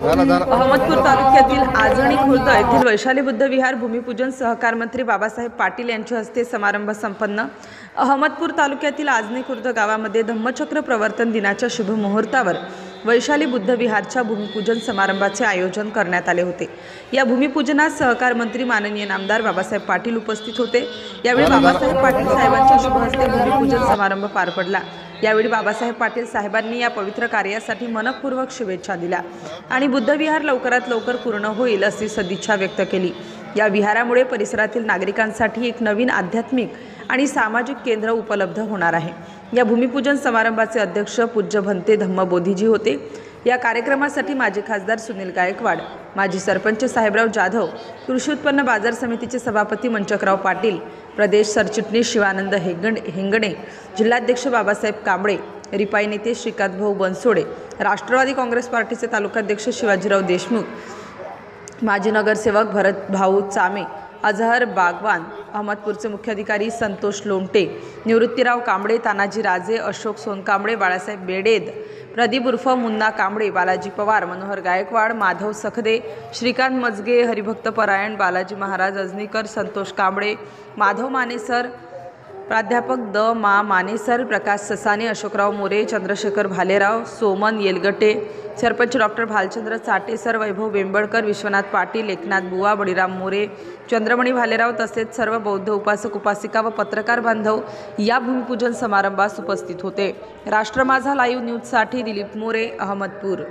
अहमदपूर तालुक्यातील आजणी खुर्द येथील वैशाली बुद्ध विहार भूमिपूजन सहकार मंत्री बाबासाहेब पाटील यांच्या हस्ते समारंभ संपन्न। अहमदपूर तालुक्यातील आजणी खुर्द गावामध्ये धम्मचक्र प्रवर्तन दिनाच्या शुभ मुहूर्तावर वैशाली बुद्ध विहारच्या भूमिपूजन समारंभाचे आयोजन करण्यात आले होते। या भूमिपूजनात सहकार मंत्री माननीय नामदार बाबासाहेब पाटील उपस्थित होते। यावेळी बाबासाहेब पाटील साहेबांच्या शुभ हस्ते भूमिपूजन समारंभ पार पडला। यावेळी बाबासाहेब पाटील साहेबांनी या पवित्र कार्यासाठी मनपूर्वक शुभेच्छा दिल्या आणि बुद्ध विहार लवकरात लवकर पूर्ण होईल अशी सदिच्छा व्यक्त केली। या विहारामुळे परिसरातील नागरिकांसाठी एक नवीन आध्यात्मिक आणि सामाजिक केंद्र उपलब्ध होणार आहे। या भूमिपूजन समारंभाचे अध्यक्ष पूज्य भंते धम्मबोधीजी होते। या कार्यक्रमासाठी माजी खासदार सुनील गायकवाड, माजी सरपंच साहेबराव जाधव, कृषी उत्पन्न बाजार समितीचे सभापती मंचकराव पाटील, प्रदेश सरचिटणीस शिवानंद हेंगणे, जिल्हाध्यक्ष बाबासाहेब कांबळे, रिपाई नेते श्रीकांतभाऊ बनसोडे, राष्ट्रवादी काँग्रेस पार्टीचे तालुकाध्यक्ष शिवाजीराव देशमुख, माजी नगरसेवक भरतभाऊ चामे, अजहर बागवान, अहमदपूरचे मुख्याधिकारी संतोष लोमटे, निवृत्तीराव कांबळे, तानाजी राजे, अशोक सोनकांबळे, बाळासाहेब बेडेद, प्रदीप उर्फ मुन्ना कांबळे, बालाजी पवार, मनोहर गायकवाड, माधव सखदे, श्रीकांत मजगे, हरिभक्त परायण, बालाजी महाराज अजनीकर, संतोष कांबळे, माधव मानेसर, प्राध्यापक द मा मानेसर, प्रकाश ससाने, अशोकराव मोरे, चंद्रशेखर भालेराव, सोमन येलगटे, सरपंच डॉक्टर भालचंद्र चाटेसर, वैभव बेंबळकर, विश्वनाथ पाटील, एकनाथ बुवा, बळीराम मोरे, चंद्रमणी भालेराव तसेच सर्व बौद्ध उपासक उपासिका व पत्रकार बांधव या भूमिपूजन समारंभास उपस्थित होते। राष्ट्र माझा लाईव्ह न्यूजसाठी दिलीप मोरे, अहमदपूर।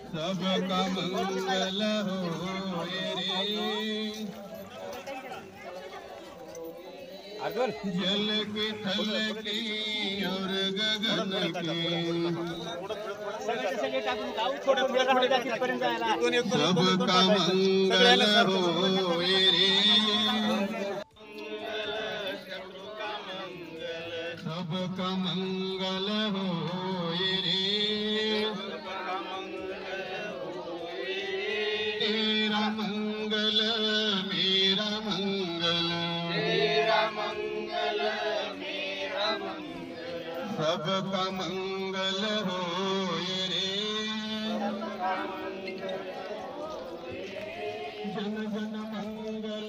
सबका मंगल होए रे जल की थल की और गगन की सबका मंगल होए रे सबका मंगल होए रे तेरा मंगल मेरा मंगल तेरा मंगल मेरा मंगल सबका मंगल होए रे जन जन मंगल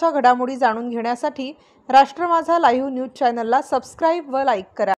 घडामोडी जाणून घेण्यासाठी राष्ट्र माझा लाईव्ह न्यूज चॅनलला सबस्क्राईब व लाईक करा।